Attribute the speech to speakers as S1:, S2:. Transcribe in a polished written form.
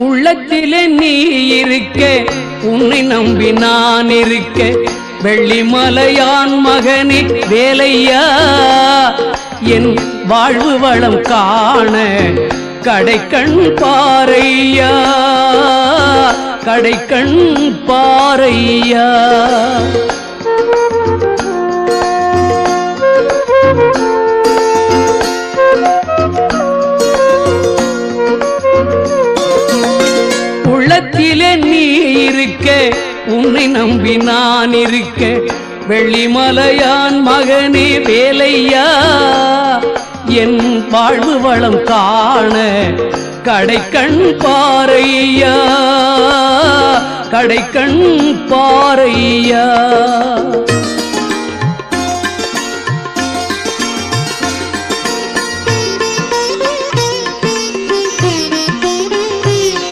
S1: உள்ளத்திலே நீ இருக்க, உன்னை நம்பி நான் இருக்க, வெள்ளிமலையான் மகனே வேலையா, என் வாழ்வு வளம் காண கடைக்கண் பாரையா, கடைக்கண் பாரையா. உள்ளத்திலே நீ இருக்க, உன்னை நம்பி நான் இருக்க, வெள்ளிமலையான் மகனே வேலையா, என் வாழ்வு வளம் காண கடைக்கண் பாரையா, கடைக்கண் பாரையா.